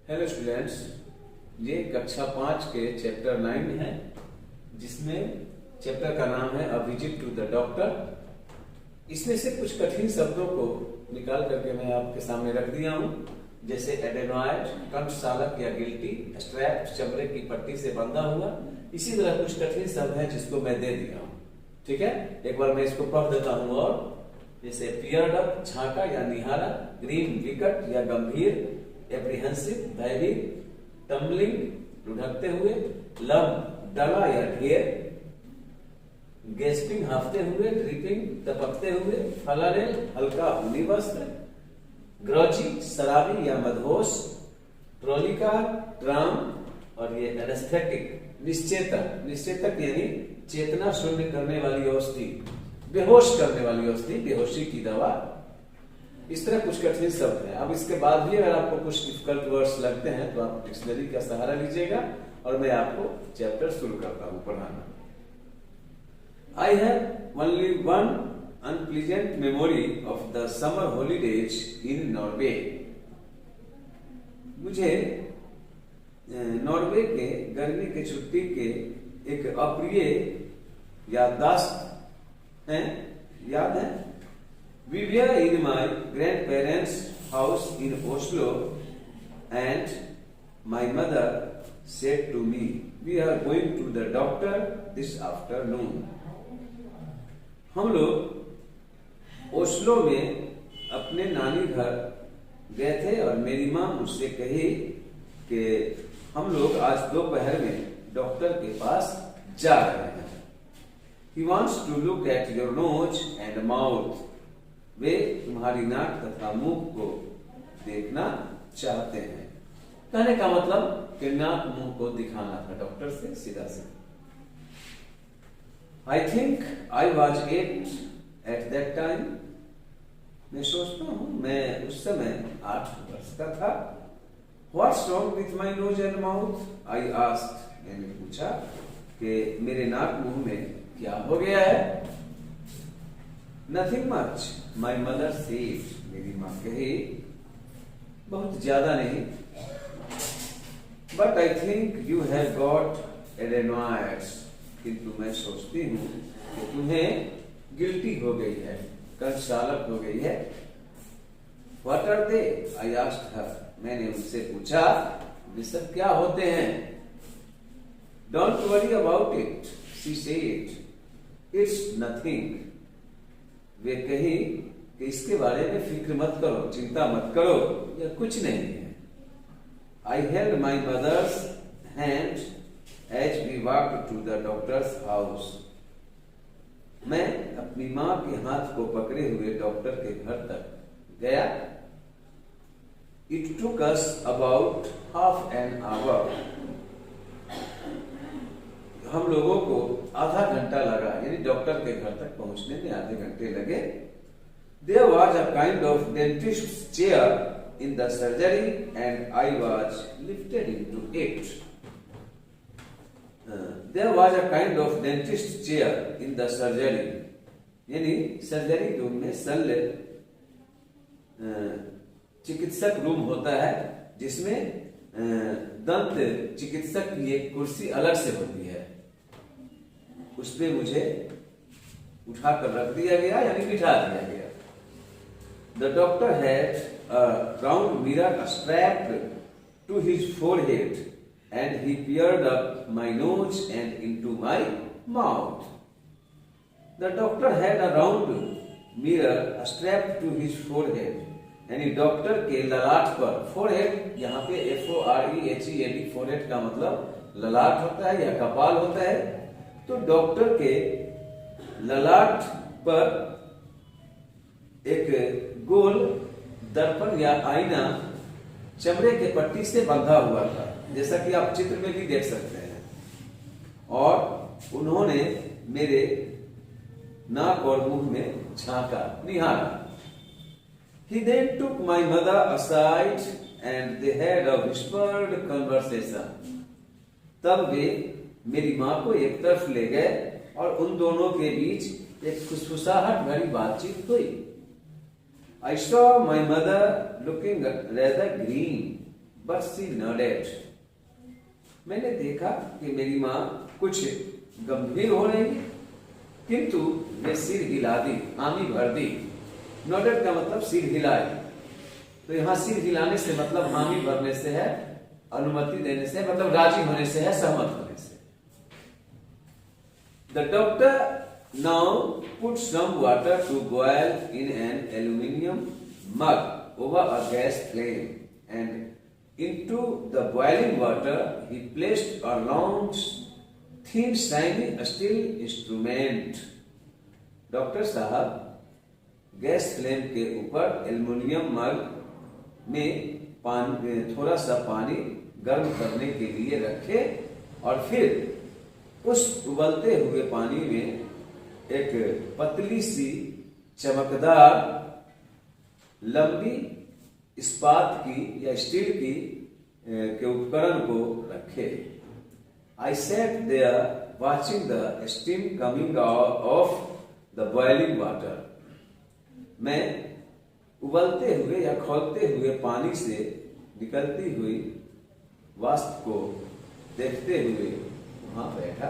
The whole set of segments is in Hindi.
हेलो स्टूडेंट्स, ये कक्षा 5 के चैप्टर 9 है, जिसमें चैप्टर का नाम है a visit to the doctor. इसमें से कुछ कठिन शब्दों को निकाल करके मैं आपके सामने रख दिया हूं, जैसे एडेनॉइड, कंठसालक या गिल्टी, स्ट्रैप चमड़े की पट्टी से बंधा हुआ। इसी तरह कुछ कठिन शब्द हैं जिसको मैं दे दिया हूं। ठीक है, एक बार मैं इसको पढ़ देता हूं। और जैसे पियर्ड अप, झांका या निहारा, ग्रीन विकट या गंभीर, एप्रीहेंसिव भयभीत, टम्बलिंग लुढ़कते हुए, लव डला या ढेर, गेस्पिंग हाफते हुए, ड्रिपिंग टपकते हुए, फलारेल हल्का ऊनी वस्त्र, ग्रोची शराबी या मदहोश, ट्रॉलिका ट्राम, और ये एनेस्थेटिक निश्चेतक, निश्चेतक यानी चेतना शून्य करने वाली औषधि, बेहोश करने वाली औषधि, बेहोशी की दवा। इस तरह कुछ कठिन शब्द हैं। अब इसके बाद भी अगर आपको कुछ डिफिकल्ट वर्ड्स लगते हैं तो आप डिक्शनरी का सहारा लीजिएगा और मैं आपको चैप्टर शुरू करता हूं पढ़ाना। I have only one unpleasant memory of the summer holidays in Norway. मुझे नॉर्वे के गर्मी की छुट्टी के एक अप्रिय याददाश्त है, याद है। We were in my grandparents' house in Oslo, and my mother said to me, "We are going to the doctor this afternoon." हम लोग ओस्लो में अपने नानी घर गए थे और मेरी माँ मुझसे कही कि हम लोग आज दोपहर में डॉक्टर के पास जा रहे हैं। He wants to look at your nose and mouth. वे तुम्हारी नाक तथा मुंह को देखना चाहते हैं। कहने का मतलब कि नाक मुंह को दिखाना था डॉक्टर से सीधा सीधा। I think I was 8 at that time. मैं सोचता हूं मैं उस समय 8 वर्ष का था। What's wrong with my nose and mouth? I asked. मैंने पूछा कि मेरे नाक मुंह में क्या हो गया है। Nothing much, my mother said. मेरी माँ कही, बहुत ज्यादा नहीं। But I think you have got adenoids. किंतु मैं सोचती हूँ कि तुम्हें गिल्टी हो गई है, कंठसालक हो गई है। What are they? I asked her. मैंने उनसे पूछा, वे सब क्या होते हैं? Don't worry about it, she said. It's nothing. वे कही कि इसके बारे में फिक्र मत करो, चिंता मत करो, यह कुछ नहीं है। I held my mother's hand as we walked to the doctor's house. मैं अपनी माँ के हाथ को पकड़े हुए डॉक्टर के घर तक गया। It took us about half an hour. हम लोगों को आधा घंटा लगा, यानी डॉक्टर के घर तक पहुंचने में आधे घंटे लगे। There was a kind of dentist's chair in the surgery and I was lifted into it. There was a kind of dentist's chair in the surgery. यानी सर्जरी रूम में शल्य चिकित्सक रूम होता है, जिसमें दंत चिकित्सक की एक कुर्सी अलग से होती है। उसमें मुझे उठाकर रख दिया गया, यानी बिठा दिया गया। The doctor had a round mirror strapped to his forehead and he peered up my nose and into my mouth. The doctor had a round mirror strapped to his forehead. यानी डॉक्टर के ललाट पर, फोरहेड यहाँ पे FOREHEAD, फोरहेड का मतलब ललाट होता है या कपाल होता है। तो डॉक्टर के ललाट पर एक गोल दर्पण या आईना चमड़े के पट्टी से बंधा हुआ था, जैसा कि आप चित्र में भी देख सकते हैं। और उन्होंने मेरे नाक और मुंह में झांका, निहारा। He then took my mother aside and they had a whispered conversation. तब वे मेरी माँ को एक तरफ ले गए और उन दोनों के बीच एक फुसफुसाहट भरी बातचीत हुई। I saw my mother looking rather green. but she nodded. मैंने देखा कि मेरी माँ कुछ गंभीर हो रही है, किंतु वे सिर हिला दी, हामी भर दी। नोडेड का मतलब सिर हिलाए, तो यहाँ सिर हिलाने से मतलब हामी भरने से है, अनुमति देने से, मतलब राजी होने से है, सहमत होने से। The doctor now put some water to boil in an aluminium mug over a gas flame, and into the boiling water he placed a long, thin, shiny steel instrument. Doctor साहब गैस फ्लेम के ऊपर एल्युमिनियम मग में थोड़ा सा पानी गर्म करने के लिए रखे और फिर उस उबलते हुए पानी में एक पतली सी चमकदार लंबी इस्पात की या स्टील की के उपकरण को रखे। I sat there watching the steam coming out of the boiling water. मैं उबलते हुए या खौलते हुए पानी से निकलती हुई वाष्प को देखते हुए वहां बैठा।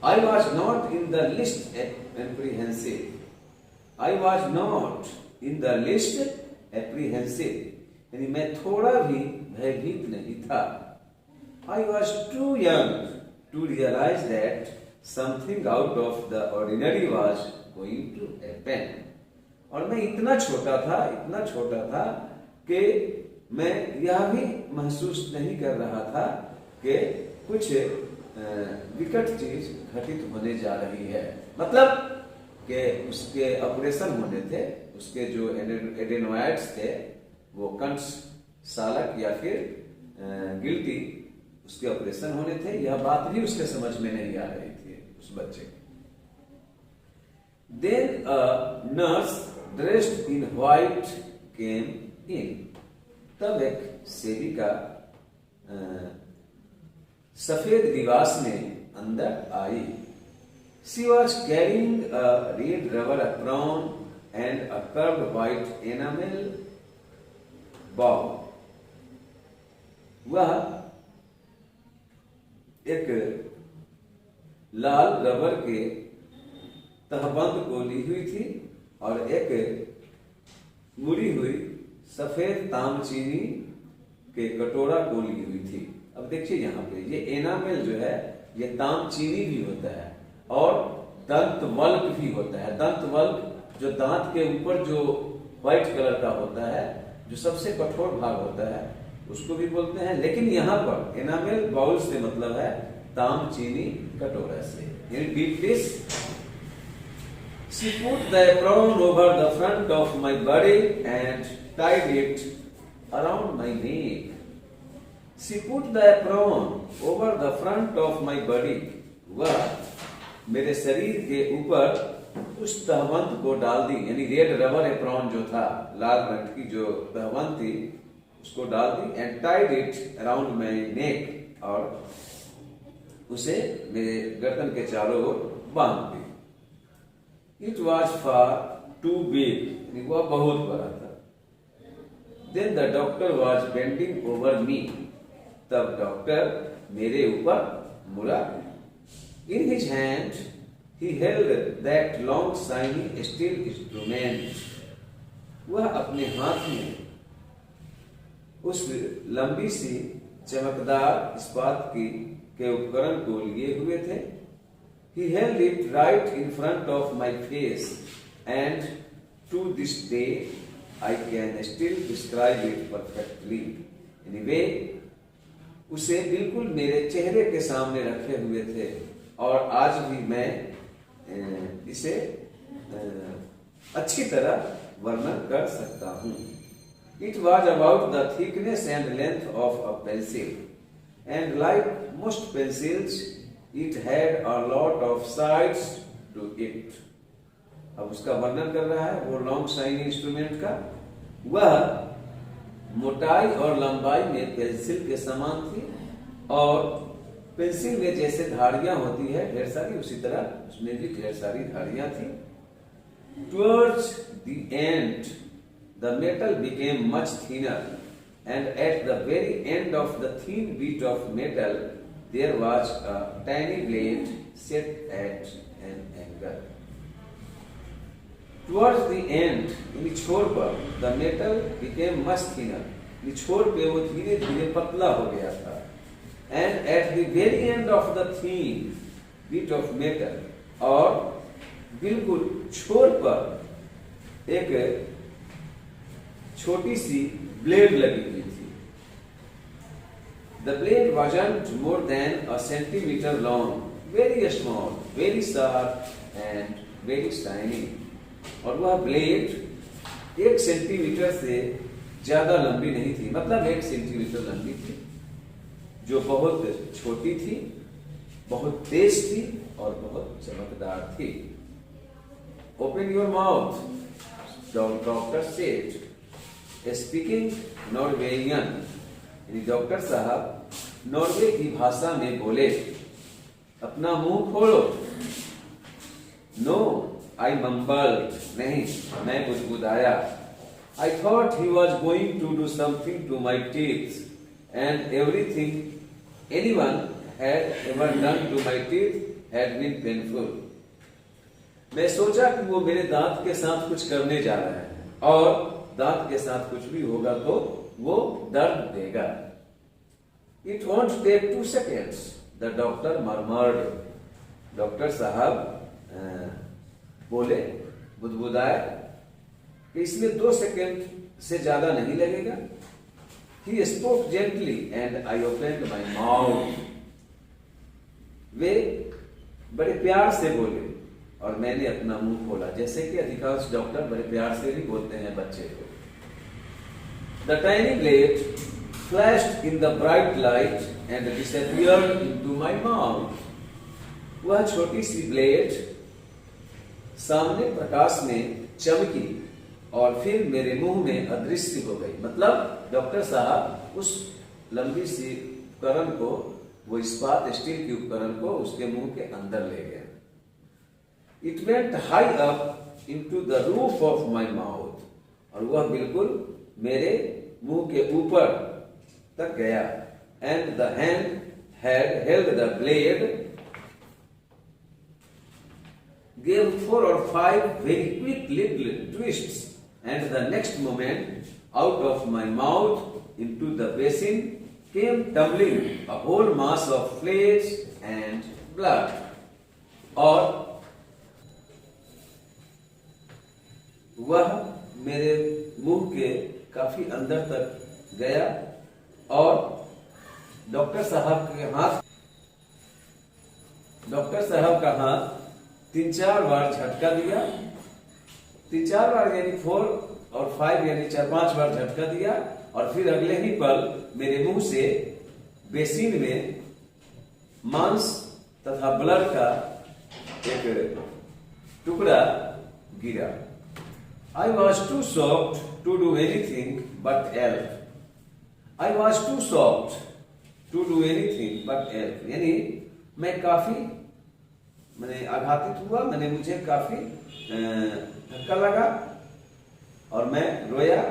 I was not in the least apprehensive. I was not in the least apprehensive. यानी मैं थोड़ा भी भयभीत नहीं था। I was too young to realize that something out of the ordinary was going to happen. और मैं इतना छोटा था कि मैं यह भी महसूस नहीं कर रहा था कि कुछ विकट चीज घटित होने जा रही है। मतलब कि उसके ऑपरेशन होने थे, उसके जो एडेनोइड्स थे वो कंठ सालक या फिर गिल्टी, उसके ऑपरेशन होने थे। यह बात भी उसके समझ में नहीं आ रही थी उस बच्चे की। Then a nurse dressed in white came in. तब एक सेविका सफेद लिबास में अंदर आई। She was carrying a red rubber apron and a curved white enamel bowl. वह एक लाल रबर के तहबंद को ली हुई थी और एक मुड़ी हुई सफेद तामचीनी के कटोरा को ली हुई थी। अब देखिए यहाँ पे ये एनामेल जो है ये तामचीनी भी होता है और दंत वल्क भी होता है। दंत वल्क जो दांत के ऊपर जो व्हाइट कलर का होता है, जो सबसे कठोर भाग होता है, उसको भी बोलते हैं। लेकिन यहाँ पर एनामेल बाउल से मतलब है तामचीनी कटोरा से। She put the apron over the front of my body and tied it around my neck. She put the apron over the front of my body. वह मेरे शरीर के ऊपर उस तहबंद को डाल दी, यानी रेड रबर एप्रॉन जो था, लाल रंग की जो तहबंद थी उसको डाल दी। And tied it around my neck, और उसे मेरे गर्दन के चारों ओर बांध दी। It was for too big, वह बहुत बड़ा था। Then the doctor was bending over me, तब डॉक्टर मेरे ऊपर मुड़ा। In his hand he held that long shiny steel instrument. वह अपने हाथ में उस लंबी सी चमकदार इस्पात के उपकरण को लिए हुए थे। He held it right in front of my face, and to this day I can still describe it perfectly. Anyway, उसे बिल्कुल मेरे चेहरे के सामने रखे हुए थे और आज भी मैं इसे अच्छी तरह वर्णन कर सकता हूँ। It was about the thickness and length of a pencil, and like most pencils, it had a lot of sides to it. अब उसका वर्णन कर रहा है वो लॉन्ग शाइनी इंस्ट्रूमेंट का। वह मोटाई और लंबाई में पेंसिल के समान थी, और पेंसिल में जैसे धारियां होती है ढेर सारी, उसी तरह उसमें भी ढेर सारी धारियां थी। Towards the end, the metal became much thinner and at the very end of the thin bit of metal there was a tiny blade set at an angle. Towards the end, निचोड़ पर, the metal became much thinner. निचोड़ पे वो धीरे धीरे पतला हो गया था. And at the very end of the thin bit of metal, और बिल्कुल छोर पर एक छोटी सी ब्लेड लगी हुई थी. The blade wasn't more than a centimeter long, very small, very sharp and very shiny. और वह ब्लेड 1 सेंटीमीटर से ज्यादा लंबी नहीं थी, मतलब 1 सेंटीमीटर लंबी थी, जो बहुत छोटी थी, बहुत तेज थी और बहुत चमकदार थी. Open your mouth, the doctor said, speaking Norwegian. Doctor साहब नॉर्वे की भाषा में बोले, अपना मुंह खोलो. नो आई मम्बल्ड, नहीं मैं बुदबुदाया. I thought he was going to do something to my teeth and everything anyone had ever done to my teeth had been painful. मैं सोचा कि वो मेरे दांत के साथ कुछ करने जा रहा है और दांत के साथ कुछ भी होगा तो वो दर्द देगा. It won't take 2 seconds, the doctor murmured. Doctor साहब बोले, बुदबुदाए कि इसमें 2 सेकंड से ज्यादा नहीं लगेगा. He spoke gently and I opened my mouth. वे बड़े प्यार से बोले और मैंने अपना मुंह खोला, जैसे कि अधिकांश डॉक्टर बड़े प्यार से भी बोलते हैं बच्चे को. The tiny blade flashed in the bright light and disappeared into my mouth. वह छोटी सी ब्लेड सामने प्रकाश में चमकी और फिर मेरे मुंह में अदृश्य हो गई. मतलब डॉक्टर साहब उस लंबी सी उपकरण को, वो इस्पात स्टील के उपकरण को उसके मुंह के अंदर ले गया. It went high up into the roof of my mouth. और वह बिल्कुल मेरे मुंह के ऊपर तक गया. And the hand had held the blade gave 4 or 5 very quick little twists, and the next moment out of my mouth into the basin came tumbling a whole mass of flesh and blood. और वह मेरे मुंह के काफी अंदर तक गया और डॉक्टर साहब का हाथ 3-4 बार झटका दिया. 3-4 बार यानी 4 और 5 यानी 4-5 बार झटका दिया और फिर अगले ही पल मेरे मुंह से बेसिन में मांस तथा ब्लड का एक टुकड़ा गिरा. I was too shocked to do anything but help. I was too shocked to do anything but help. यानी मैं काफी आघातित हुआ, मुझे काफी धक्का लगा और मैं रोया.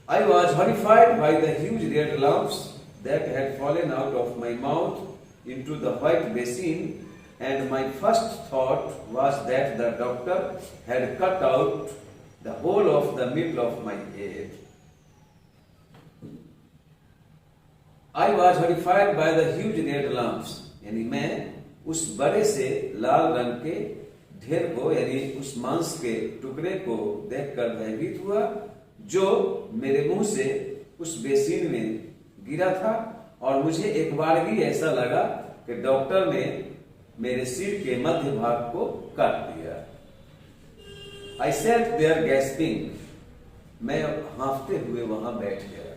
I was horrified by the huge red lumps that had fallen out of my mouth into the white basin, and my first thought was that the doctor had cut out the whole of the middle of my head. I was horrified by the huge red lumps. यानी मैं उस बड़े से लाल रंग के ढेर को, यानी उस मांस के टुकड़े को देखकर भयभीत हुआ जो मेरे मुंह से उस बेसिन में गिरा था. और मुझे एक बार भी ऐसा लगा कि डॉक्टर ने मेरे सिर के मध्य भाग को काट दिया. I sat there gasping. मैं हांफते हुए वहां बैठ गया.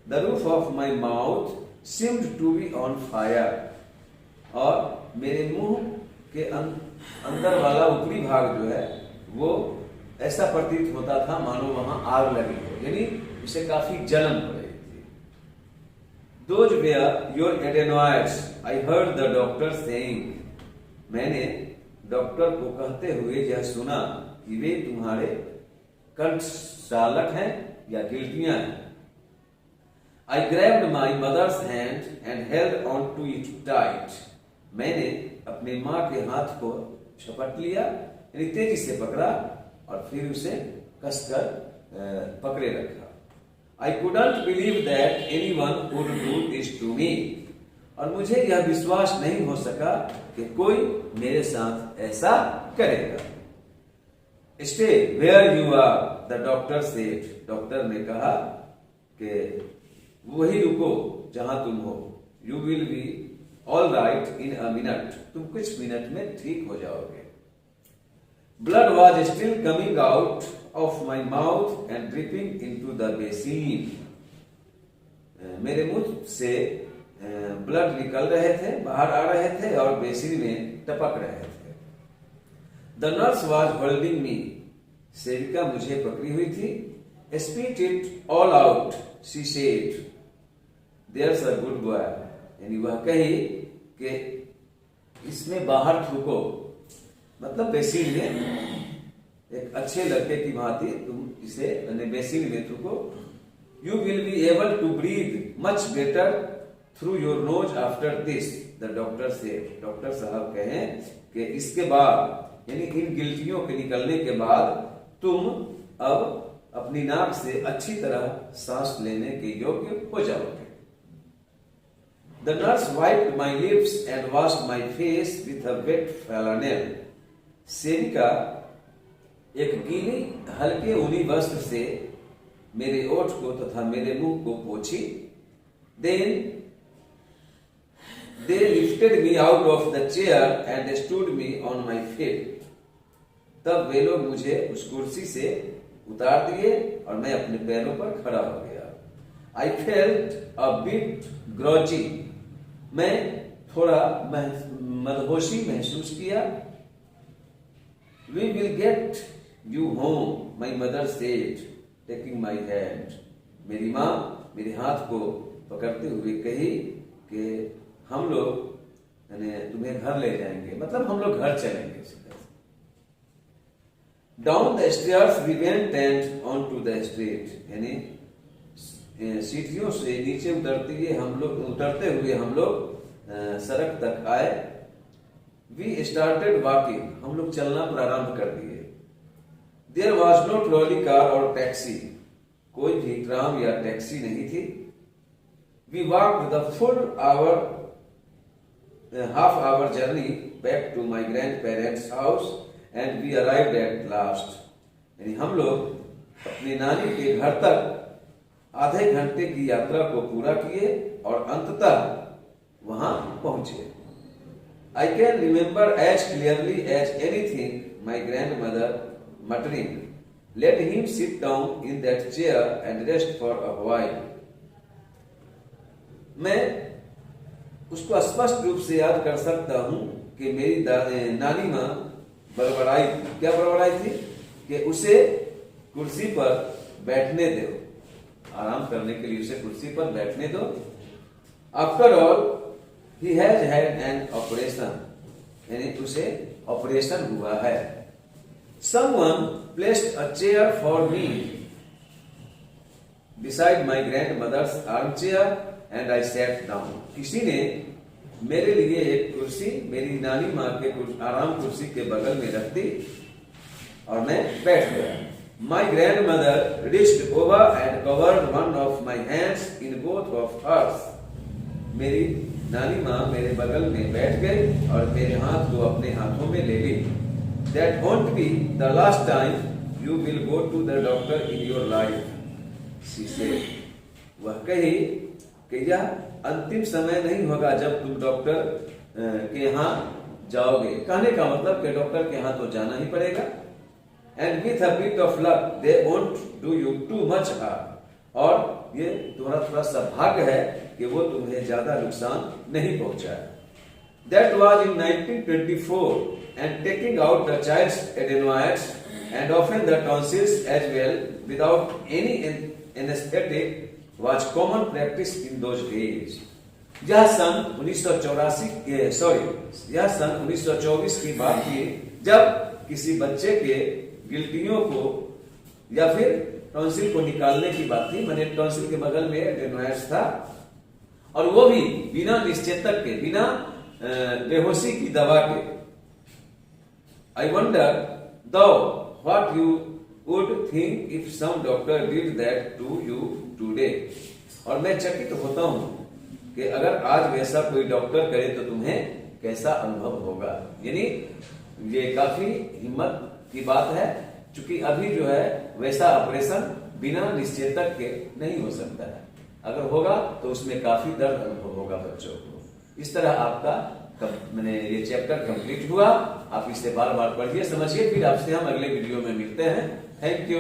The roof of my mouth seemed to be on fire. और मेरे मुंह के अंदर वाला ऊपरी भाग जो है वो ऐसा प्रतीत होता था मानो वहां आग लगी हो, यानी उसे काफी जलन हो रही थी. Those were your adenoids, I heard the doctor saying. मैंने डॉक्टर को कहते हुए यह सुना कि वे तुम्हारे कंठ चालक हैं या गिल्टियां हैं. I grabbed my mother's hand and held on to it tight. मैंने अपनी माँ के हाथ को झपट लिया, यानी तेजी से पकड़ा और फिर उसे कसकर पकड़े रखा. I couldn't believe that anyone would do this to me. और मुझे यह विश्वास नहीं हो सका कि कोई मेरे साथ ऐसा करेगा. Stay where you are, the doctor said. Doctor ने कहा कि वही रुको जहां तुम हो. You will be all right in a minute. तुम कुछ मिनट में ठीक हो जाओगे. Blood was still coming out of my mouth and dripping into the basin. मेरे मुंह से ब्लड निकल रहे थे, बाहर आ रहे थे और बेसिन में टपक रहे थे. The nurse was holding me. सेविका मुझे पकड़ी हुई थी. Spit it all out, she said. There's a good boy. यानी वह कही कि इसमें बाहर थूको, मतलब बेसिन में एक अच्छे लड़के की भांति तुम इसे बेसिन में थूको. You will be able to breathe much better through your nose after this, the doctor said. Doctor साहब कहें कि इसके बाद यानी इन गिल्टियों के निकलने के बाद तुम अब अपनी नाक से अच्छी तरह सांस लेने के योग्य हो जाओगे. The nurse wiped my lips and washed my face with a wet flannel. सेविका एक गीली हल्के ऊनी वस्त्र से मेरे ओठ को तथा मेरे मुंह को पोंछी. Then they lifted me out of the chair and stood me on my feet. तब वे लोग मुझे उस कुर्सी से उतार दिए और मैं अपने पैरों पर खड़ा हो गया. I felt a bit groggy. मैं थोड़ा मदहोशी महसूस किया. We will get you home, my mother said, taking my hand. मेरी माँ मेरे हाथ को पकड़ते हुए कही कि हम लोग तुम्हें घर ले जाएंगे, मतलब हम लोग घर चलेंगे. Down the stairs we went and onto the street. यानी सीढ़ियों से नीचे उतरते हुए हम लोग सड़क तक आए. We started walking. हम लोग चलना प्रारंभ कर दिए. There was no trolley car or taxi. कोई भी ट्राम या टैक्सी नहीं थी. We walked the full hour, half hour journey back to my grandparents' house and we arrived at last. यानी हम लोग अपनी नानी के घर तक आधे घंटे की यात्रा को पूरा किए और अंततः वहां पहुंचे. I can remember as clearly as anything my grandmother muttering, "Let him sit down in that chair and rest for a while." मैं उसको स्पष्ट रूप से याद कर सकता हूं कि मेरी नानी माँ क्या बड़बड़ाई थी कि उसे कुर्सी पर बैठने दो, आराम करने के लिए उसे कुर्सी पर बैठने दो. After all, he has had an operation. यानी उसे ऑपरेशन हुआ है. Someone placed a chair for me beside my grandmother's armchair and I sat down. किसी ने मेरे लिए एक कुर्सी मेरी नानी माँ के आराम कुर्सी के बगल में रख दी और मैं बैठ गया. My grandmother reached over and covered one of my hands in both of hers. मेरी नानी माँ मेरे बगल में बैठ गई और मेरे हाथ को अपने हाथों में ले ली. That won't be the last time you will go to the doctor in your life, she said. वह कही कि यह अंतिम समय नहीं होगा जब तुम डॉक्टर के यहाँ जाओगे. कहने का मतलब कि डॉक्टर के यहाँ तो जाना ही पड़ेगा. And with a bit of luck, they won't do you too much harm. और ये तुम्हारा थोड़ा सा भाग्य है कि वो तुम्हें ज्यादा नुकसान नहीं पहुंचाए. That was in 1924, and taking out the child's adenoids and often the tonsils as well without any anesthetic was common practice in those days. यह सन 1924 की बात थी जब किसी बच्चे के गिल्टियों को या फिर टॉन्सिल को निकालने की बात थी, मैंने टॉन्सिल के बगल में एडेनोइड्स था, और वो भी बिना निश्चेतक के, बिना बेहोशी की दवा के। I wonder though what you would think if some doctor did that to you today. और मैं चकित होता हूं कि अगर आज वैसा कोई डॉक्टर करे तो तुम्हें कैसा अनुभव होगा। यानी ये काफी हिम्मत की बात है, क्योंकि अभी जो है वैसा ऑपरेशन बिना निश्चेतक के नहीं हो सकता है। अगर होगा तो उसमें काफी दर्द अनुभव होगा बच्चों को। इस तरह आपका मैंने ये चैप्टर कंप्लीट हुआ। आप इसे बार बार पढ़िए, समझिए, फिर आपसे हम अगले वीडियो में मिलते हैं। Thank you.